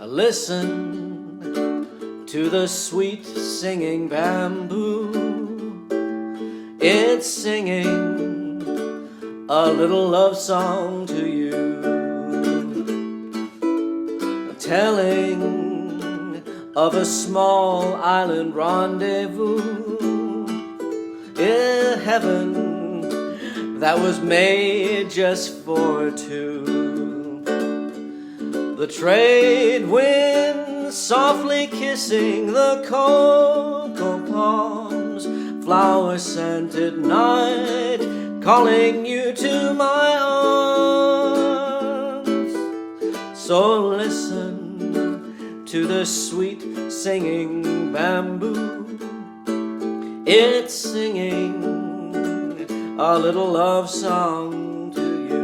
Listen to the sweet singing bamboo. It's singing a little love song to you, telling of a small island rendezvous in heaven that was made just for two. The trade wind softly kissing the cocoa palms, flower-scented night calling you to my arms. So listen to the sweet singing bamboo. It's singing a little love song to you.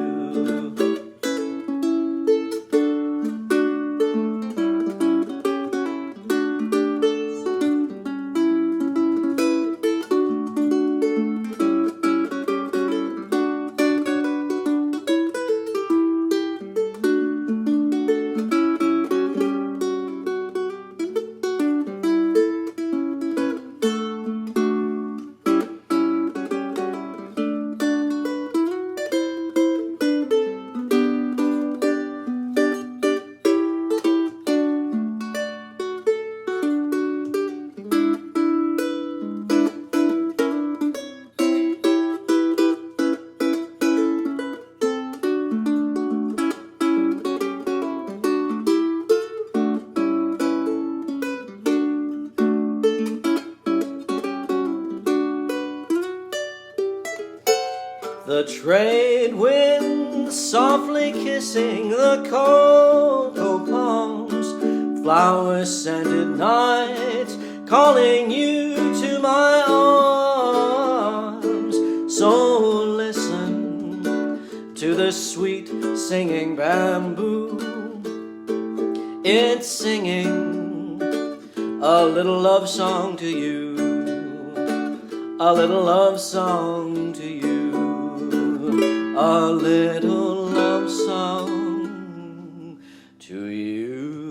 the trade wind softly kissing the cocoa palms, flower-scented night calling you to my arms. So listen to the sweet singing bamboo. It's singing a little love song to you, a little love song to you, a little love song to you.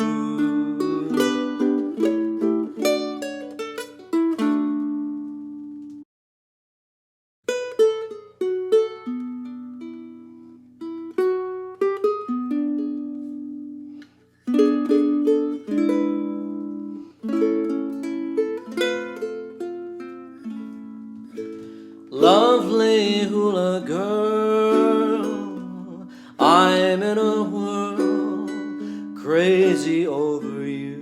Lovely hula girl, I'm in a whirl, crazy over you.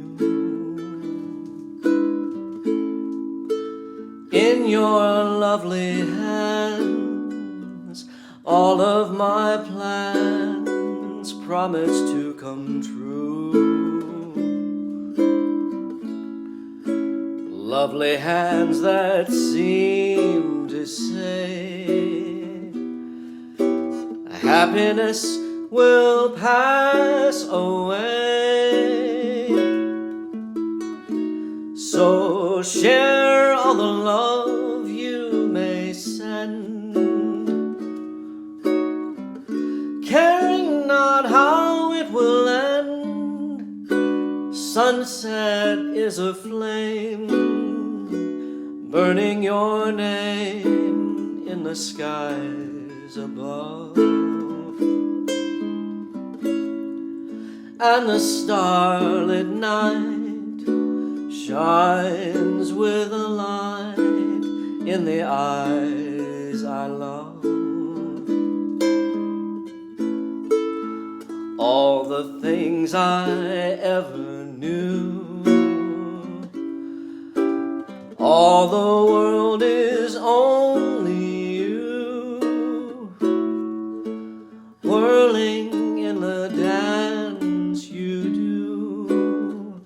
In your lovely hands, all of my plans promise to come true. Lovely hands that seem to say happiness will pass away. So share all the love you may send, caring not how it will end. Sunset is a flame, burning your name in the skies above. And the starlit night shines with a light in the eyes I love. All the things I ever knew, all the world is only you, whirling in the dance you do,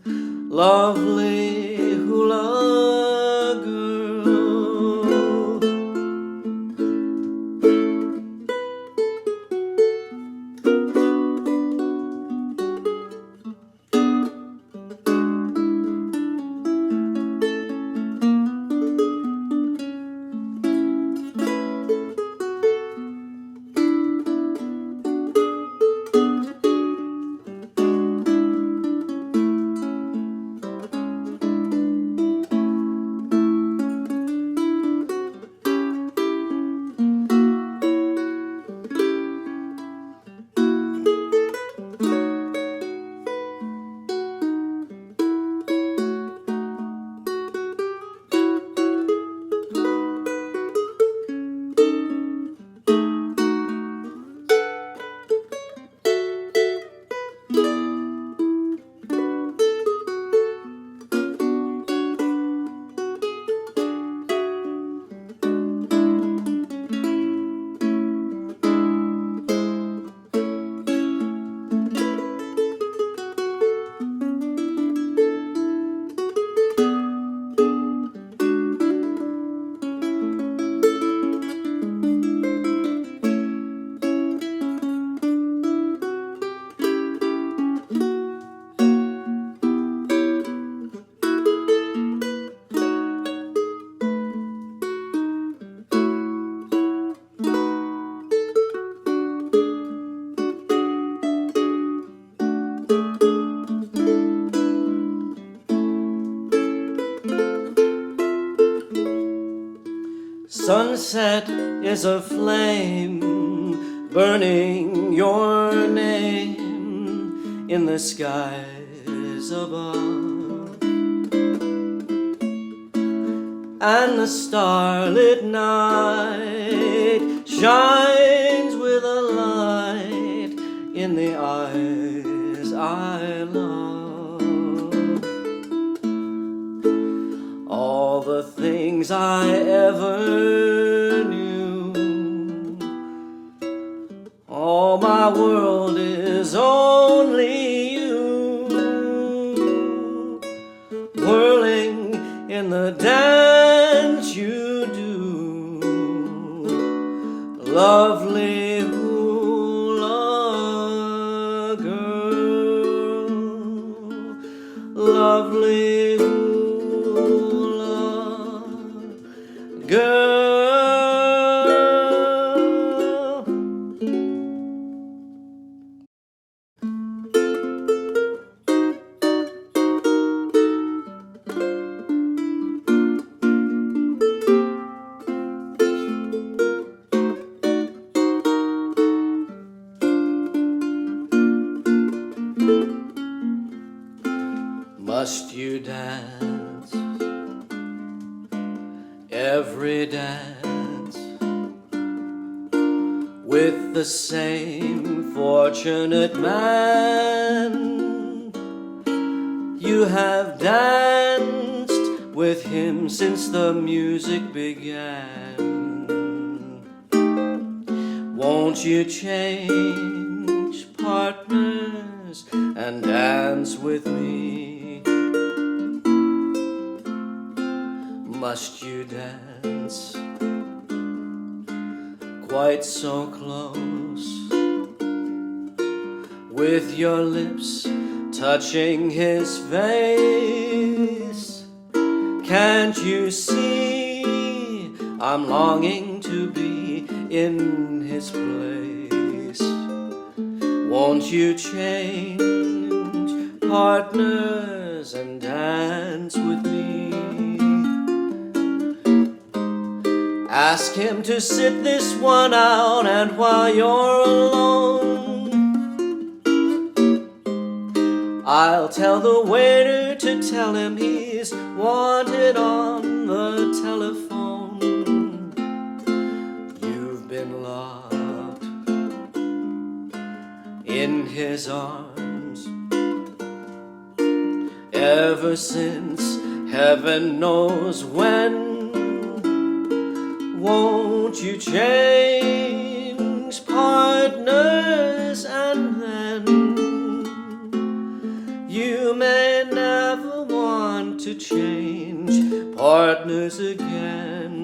lovely hula girl. Sunset is a flame, burning your name in the skies above. And the starlit night shines with a light in the eyes I love. All the things I ever knew, world is only you, whirling in the dance you do. Lovely hula girl, lovely hula girl. Must you dance every dance with the same fortunate man? You have danced with him since the music began. Won't you change partners and dance with me? Must you dance quite so close, with your lips touching his face? Can't you see I'm longing to be in his place? Won't you change partners and dance with me? Ask him to sit this one out, and while you're alone, I'll tell the waiter to tell him he's wanted on the telephone. You've been locked in his arms ever since heaven knows when. Won't you change partners, and then you may never want to change partners again.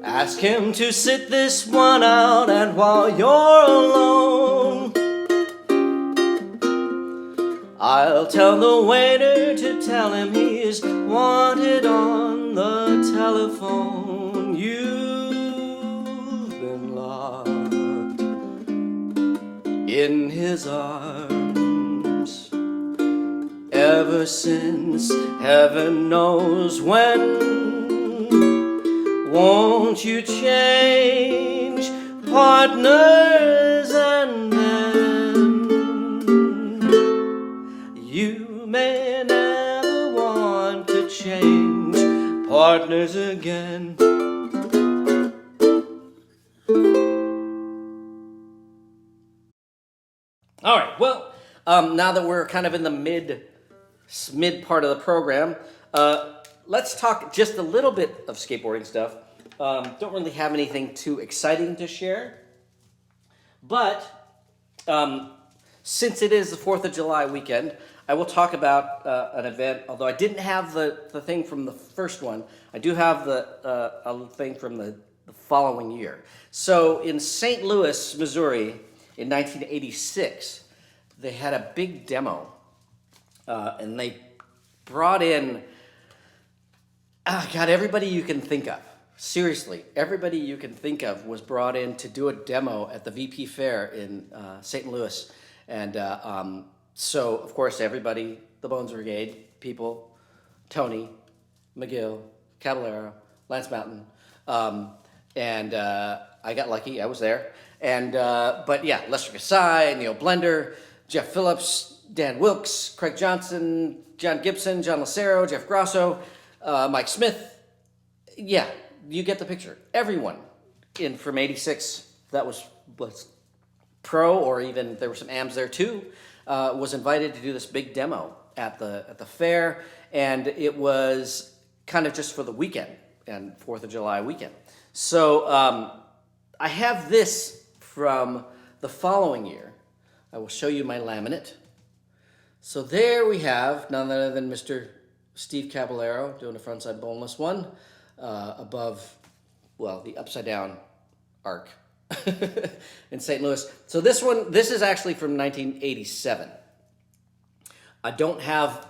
Ask him to sit this one out, and while you're alone, I'll tell the waiter to tell him he's wanted on the telephone. You've been locked in his arms ever since heaven knows when. Won't you change partners, and then you may never want to change partners again. All right, well, now that we're kind of in the mid part of the program, let's talk just a little bit of skateboarding stuff. Don't really have anything too exciting to share, but since it is the 4th of July weekend, I will talk about an event. Although I didn't have the thing from the first one, I do have a thing from the following year. So in St. Louis, Missouri, in 1986, they had a big demo, and they brought in, everybody you can think of. Seriously, everybody you can think of was brought in to do a demo at the VP Fair in St. Louis. And so, of course, everybody, the Bones Brigade, people, Tony, McGill, Caballero, Lance Mountain, and I got lucky, I was there. And but yeah, Lester Kasai, Neil Blender, Jeff Phillips, Dan Wilkes, Craig Johnson, John Gibson, John Lucero, Jeff Grosso, Mike Smith. Yeah, you get the picture. Everyone in from '86 that was pro, or even there were some AMs there too, was invited to do this big demo at the fair, and it was kind of just for the weekend and 4th of July weekend. So I have this from the following year. I will show you my laminate. So there we have none other than Mr. Steve Caballero doing a frontside boneless one above, well, the upside down arc in St. Louis. So this is actually from 1987. I don't have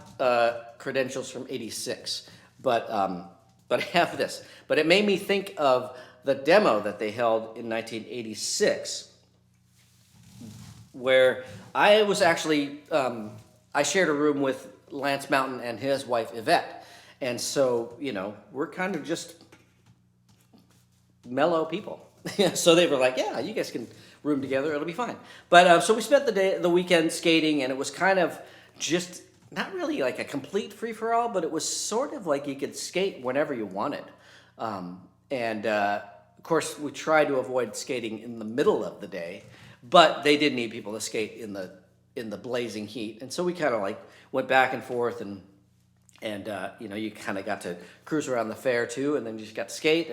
credentials from '86, but I have this. But it made me think of the demo that they held in 1986, where I was actually, I shared a room with Lance Mountain and his wife Yvette. And so, we're kind of just mellow people. So they were like, yeah, you guys can room together, it'll be fine. But so we spent the weekend skating, and it was kind of just not really like a complete free-for-all, but it was sort of like you could skate whenever you wanted. Of course, we tried to avoid skating in the middle of the day, but they did need people to skate in the blazing heat. And so we kind of like went back and forth, and you kind of got to cruise around the fair too, and then you just got to skate,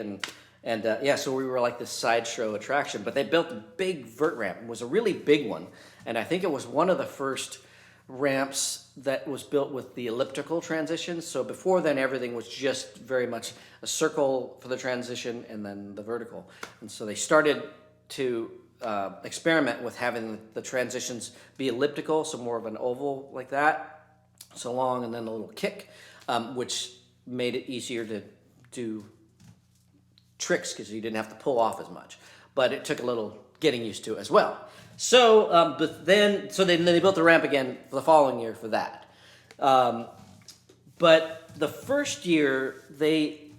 so we were like this sideshow attraction. But they built a big vert ramp. It was a really big one, and I think it was one of the first ramps that was built with the elliptical transition. So before then, everything was just very much a circle for the transition and then the vertical. And so they started to experiment with having the transitions be elliptical, so more of an oval like that, so long, and then a little kick, which made it easier to do tricks because you didn't have to pull off as much. But it took a little getting used to as well. So, then they built the ramp again for the following year for that. But the first year they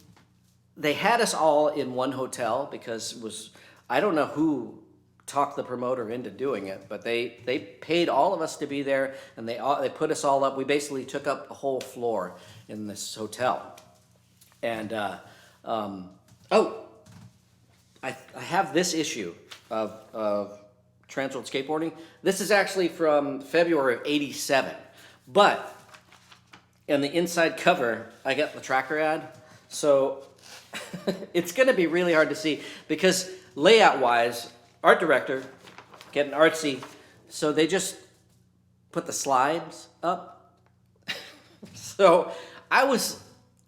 had us all in one hotel because it was, I don't know who talked the promoter into doing it, but they paid all of us to be there, and they put us all up. We basically took up a whole floor in this hotel. And I have this issue of Transworld Skateboarding. This is actually from February of '87, but in the inside cover, I got the tracker ad. So it's going to be really hard to see because layout-wise, art director, getting artsy, so they just put the slides up. So I was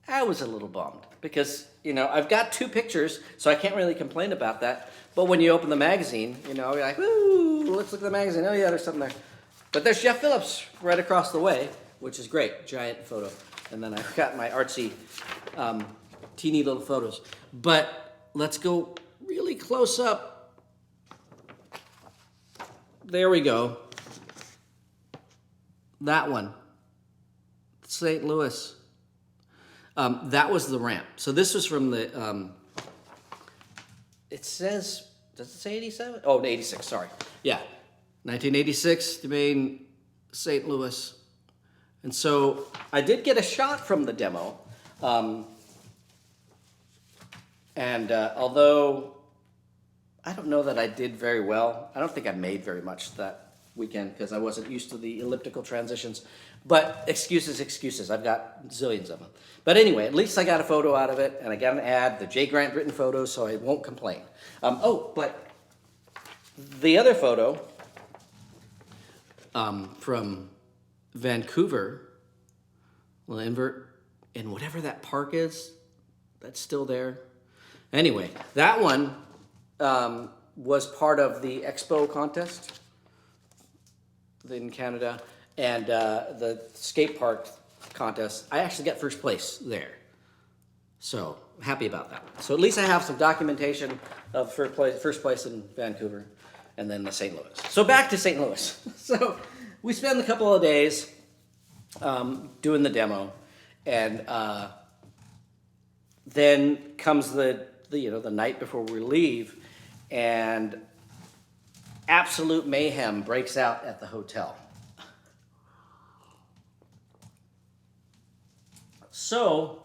a little bummed because, I've got 2 pictures, so I can't really complain about that. But when you open the magazine, you're like, ooh, let's look at the magazine. Oh yeah, there's something there. But there's Jeff Phillips right across the way, which is great, giant photo. And then I've got my artsy, teeny little photos. But let's go really close up. There we go. That one. St. Louis. That was the ramp. So this was from the, it says does it say 87? Oh, 86, sorry. Yeah, 1986, Demain, St. Louis. And so I did get a shot from the demo. Although I don't know that I did very well, I don't think I made very much that weekend because I wasn't used to the elliptical transitions. But excuses. I've got zillions of them. But anyway, at least I got a photo out of it, and I got an ad, the Jay Grant written photo, so I won't complain. But the other photo from Vancouver, we'll invert, and whatever that park is, that's still there. Anyway, that one was part of the Expo contest in Canada and the skate park contest. I actually got first place there. So happy about that. So at least I have some documentation of first place in Vancouver and then the St. Louis. So back to St. Louis. So we spent a couple of days doing the demo, and then comes the night before we leave, and absolute mayhem breaks out at the hotel. So,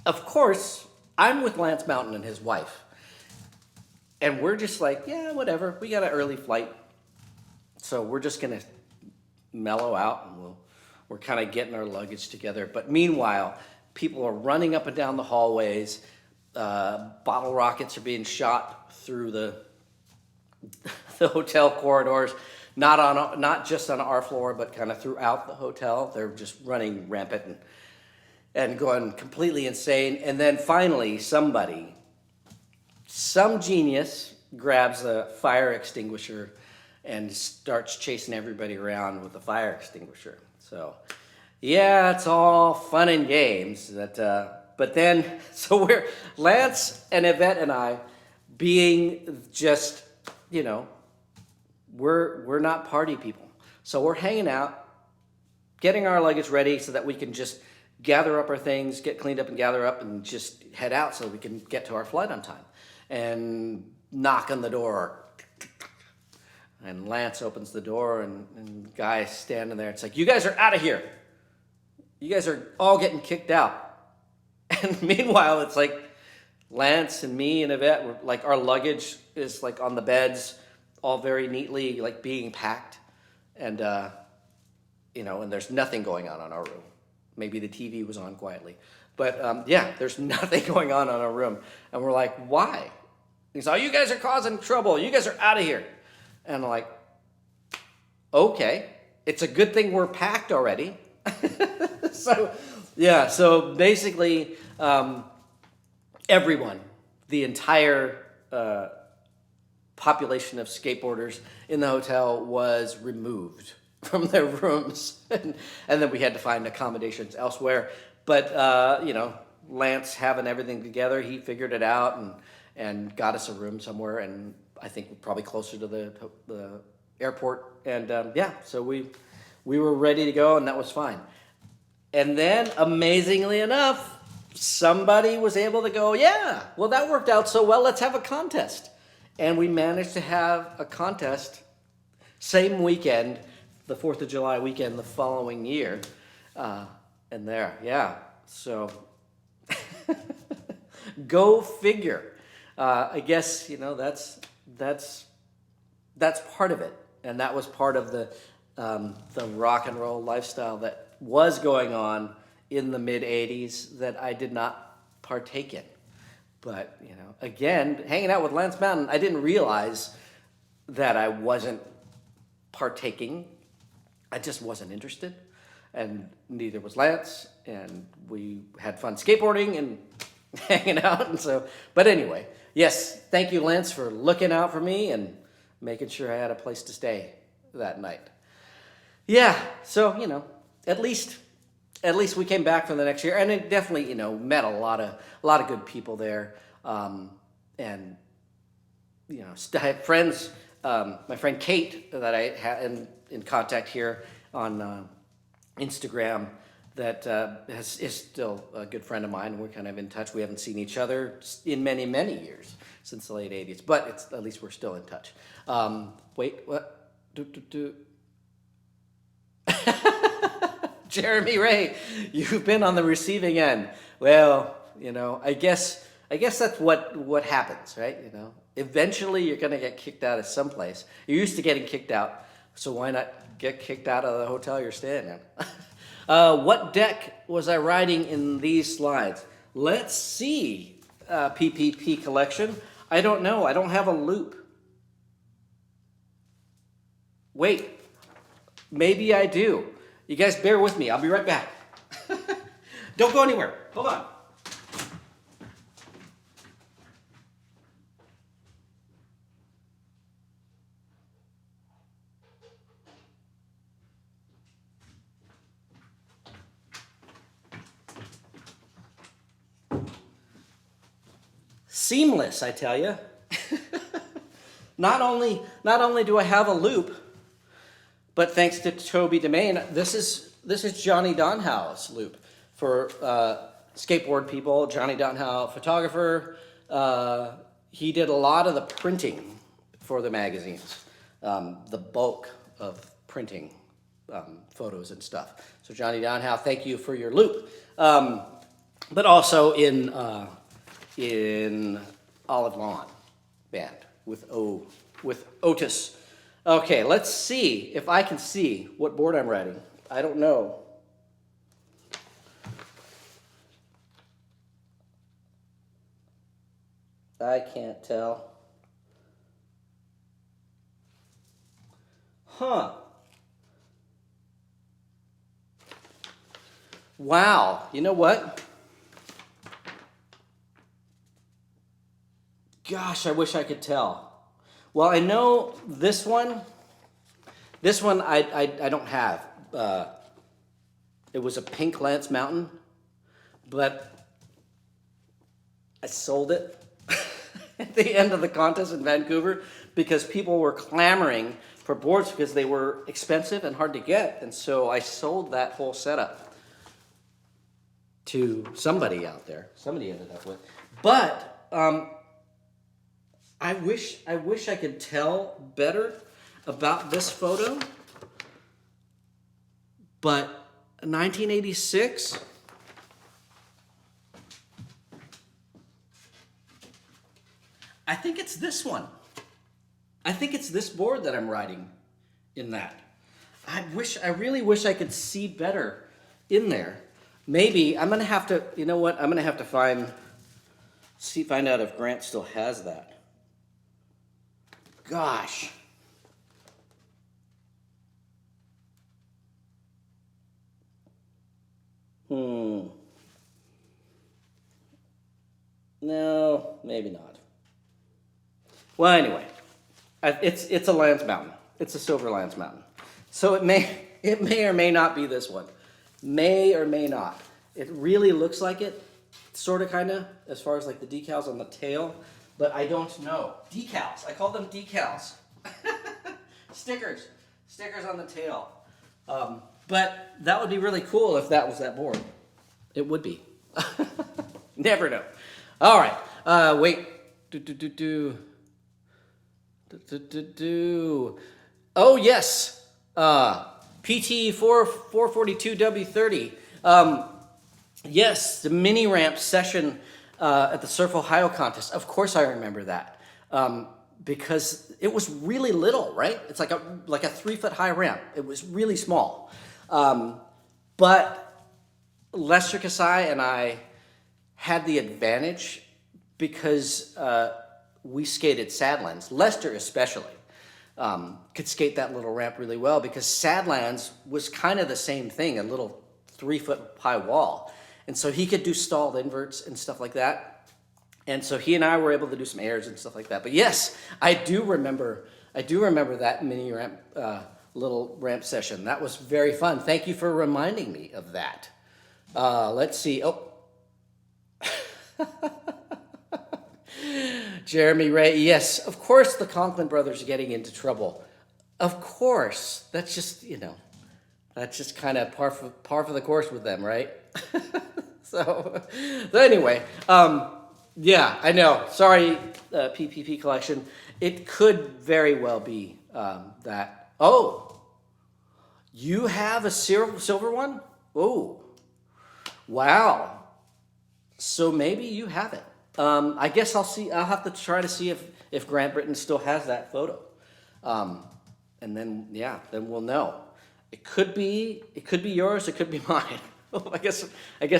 of course, I'm with Lance Mountain and his wife, and we're just like, yeah, whatever. We got an early flight, so we're just gonna mellow out, and we're kind of getting our luggage together. But meanwhile, people are running up and down the hallways. Bottle rockets are being shot through the hotel corridors, not just on our floor, but kind of throughout the hotel. They're just running rampant and going completely insane. And then finally, some genius grabs a fire extinguisher and starts chasing everybody around with the fire extinguisher. So, yeah, it's all fun and games. But then, so Lance and Yvette and I, being just, we're not party people. So we're hanging out, getting our luggage ready so that we can just gather up our things, get cleaned up and gather up and just head out so we can get to our flight on time. And knock on the door. And Lance opens the door, and guy's standing there. It's like, you guys are out of here. You guys are all getting kicked out. And meanwhile, it's like Lance and me and Yvette, our luggage is like on the beds, all very neatly like being packed. And, and there's nothing going on in our room. Maybe the TV was on quietly. But there's nothing going on in our room. And we're like, why? He's like, oh, you guys are causing trouble. You guys are out of here. And I'm like, okay, it's a good thing we're packed already. So basically, everyone, the entire population of skateboarders in the hotel was removed from their rooms. And then we had to find accommodations elsewhere. But, Lance having everything together, he figured it out and got us a room somewhere, and I think probably closer to the airport. And so we were ready to go, and that was fine. And then, amazingly enough, somebody was able to go, yeah, well, that worked out so well, let's have a contest. And we managed to have a contest same weekend, the 4th of July weekend the following year. So go figure. I guess, that's part of it. And that was part of the rock and roll lifestyle that was going on in the mid-'80s that I did not partake in. But, again, hanging out with Lance Mountain, I didn't realize that I wasn't partaking. I just wasn't interested. And neither was Lance. And we had fun skateboarding and hanging out. But anyway, yes, thank you, Lance, for looking out for me and making sure I had a place to stay that night. Yeah, so, at least we came back for the next year, and it definitely, met a lot of good people there, and I have friends. My friend Kate that I had in contact here on Instagram, that is still a good friend of mine, and we're kind of in touch. We haven't seen each other in many, many years, since the late 80s, but at least we're still in touch. Wait, what? Jeremy Ray, you've been on the receiving end. Well, I guess that's what happens, right? Eventually you're going to get kicked out of someplace. You're used to getting kicked out, so why not get kicked out of the hotel you're staying in? What deck was I riding in these slides? Let's see, PPP collection. I don't know. I don't have a loop. Wait, maybe I do. You guys bear with me. I'll be right back. Don't go anywhere. Hold on. Seamless, I tell you. Not only do I have a loop, but thanks to Toby Demain, this is Johnny Donhow's loop for skateboard people. Johnny Donhow, photographer. He did a lot of the printing for the magazines, the bulk of printing photos and stuff. So Johnny Donhow, thank you for your loop. But also in Olive Lawn band with Otis. Okay, let's see if I can see what board I'm riding. I don't know. I can't tell. Huh. Wow, you know what? Gosh, I wish I could tell. Well, I know this one I don't have. It was a pink Lance Mountain, but I sold it at the end of the contest in Vancouver because people were clamoring for boards because they were expensive and hard to get. And so I sold that whole setup to somebody out there. Somebody ended up with. But I wish I could tell better about this photo. But 1986, I think it's this one. I think it's this board that I'm riding in that. I really wish I could see better in there. Maybe I'm gonna have to, you know what? I'm gonna have to find out if Grant still has that. Gosh. No, maybe not. Well, anyway, it's a Lance Mountain. It's a silver Lance Mountain. So it may or may not be this one. May or may not. It really looks like it, sort of, kind of, as far as like the decals on the tail, but I don't know. Decals. I call them decals. Stickers on the tail. But that would be really cool if that was that board. It would be. Never know. All right. Wait. Oh, yes. PT 442W30. Yes, the mini ramp session at the Surf Ohio contest. Of course I remember that. Because it was really little, right? It's like a 3-foot high ramp. It was really small. But Lester Kasai and I had the advantage because we skated Sadlands. Lester especially could skate that little ramp really well because Sadlands was kind of the same thing, a little 3-foot high wall. And so he could do stalled inverts and stuff like that. And so he and I were able to do some airs and stuff like that. But yes, I do remember that mini ramp, little ramp session. That was very fun. Thank you for reminding me of that. Let's see. Oh. Jeremy Ray. Yes, of course the Conklin brothers are getting into trouble. Of course. That's just, That's just kind of par for the course with them, right? so anyway, yeah, I know. Sorry, PPP collection. It could very well be that. Oh, you have a silver one? Oh, wow. So maybe you have it. I guess I'll see. I'll have to try to see if Grant Britton still has that photo, and then then we'll know. It could be yours. It could be mine. I guess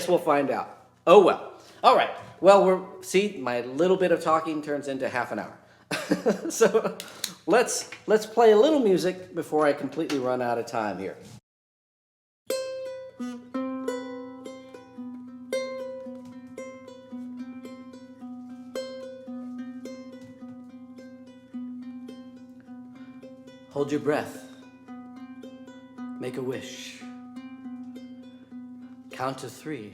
we'll find out. Oh well. All right. Well, my little bit of talking turns into half an hour. So let's play a little music before I completely run out of time here. Hold your breath. Make a wish. Count to 3.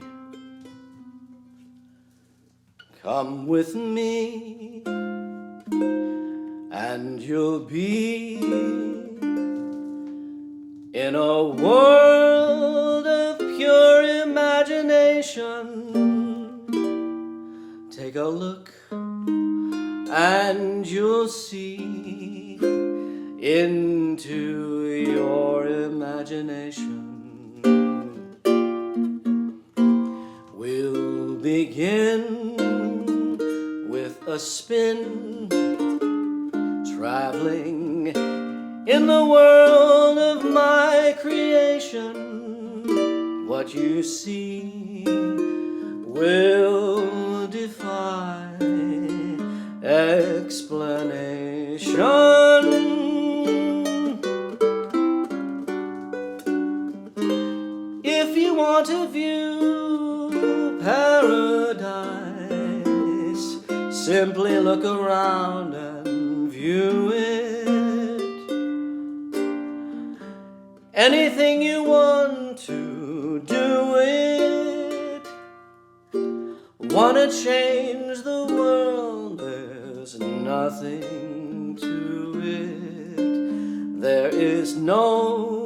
Come with me, and you'll be in a world of pure imagination. Take a look, and you'll see into your imagination. We'll begin with a spin, traveling in the world of my creation. What you see will defy explanation. If you want to view paradise, simply look around and view it. Anything you want to do it. Wanna change the world, there's nothing to it. There is no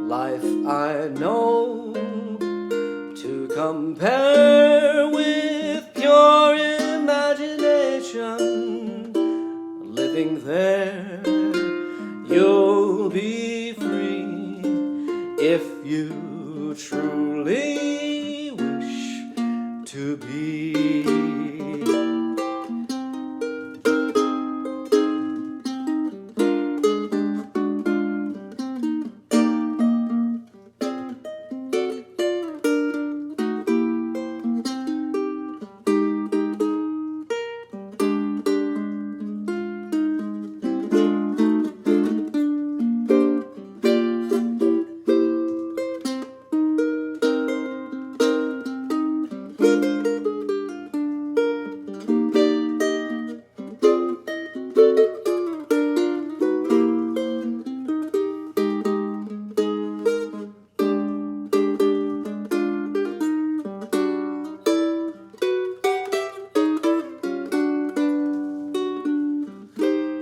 life I know to compare with pure imagination. Living there, you'll be free if you truly wish to be.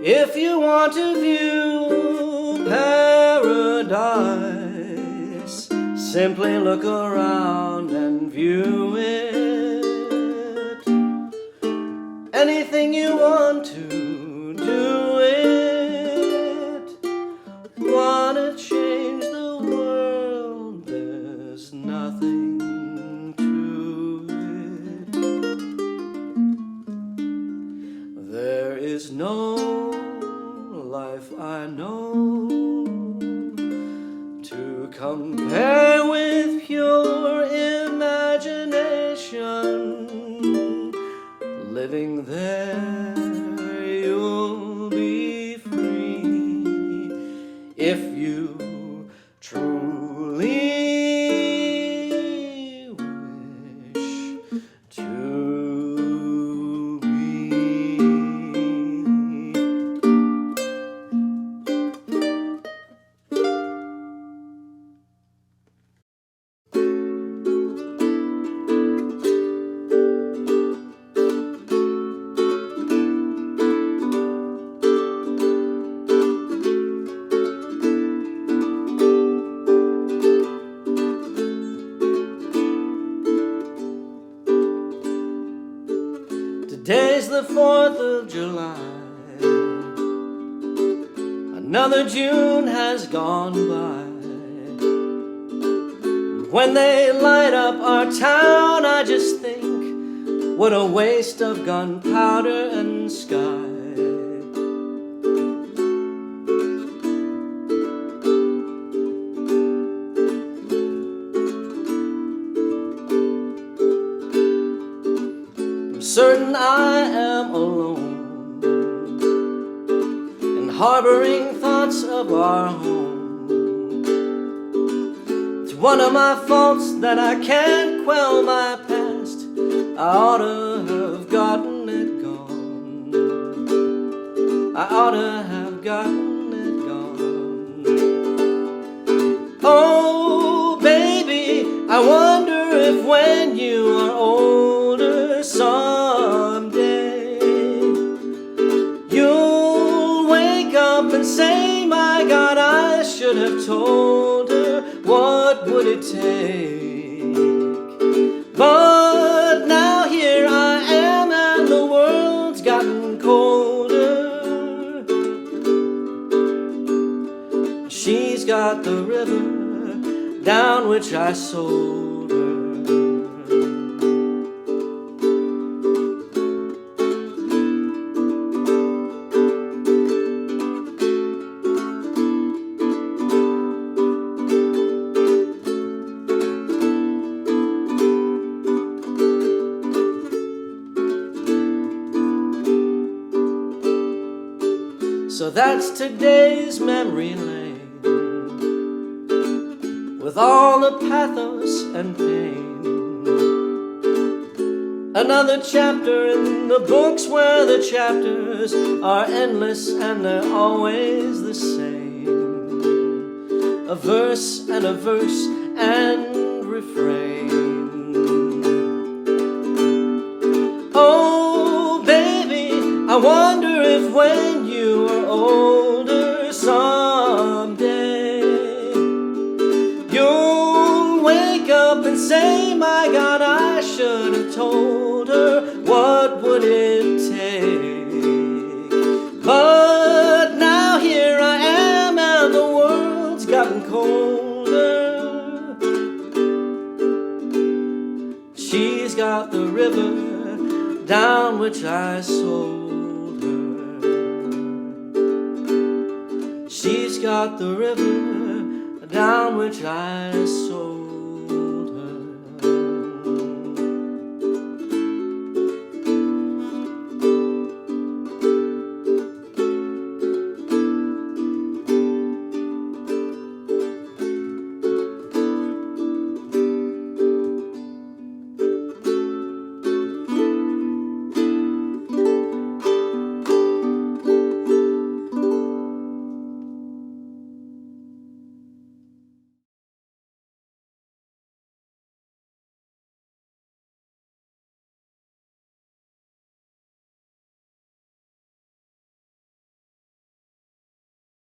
If you want to view paradise, simply look around and view it. Anything you want to do it. Wanna change the world, there's nothing to it. There is no life I know to compare with pure imagination. Living there, you'll be free if you truly wish to be. 4th of July. Another June has gone by. When they light up our town, I just think, what a waste of gunpowder and sky. I'm certain I am alone and harboring thoughts of our home. It's one of my faults that I can't quell my past. I ought to have gotten it gone. I ought to have gotten it gone. Oh, baby, I wonder if when you are older someday, you'll wake up and say, my God, I should have told her. What would it take? But now here I am and the world's gotten colder. She's got the river down which I sold her. So that's today's memory lane, with all the pathos and pain. Another chapter in the books where the chapters are endless and they're always the same. A verse and refrain. Oh, baby, I wonder if when you are older someday, you'll wake up and say, my God, I should have told her. What would it take? But now here I am and the world's gotten colder. She's got the river down which I sold her. She's got the river down which I sold.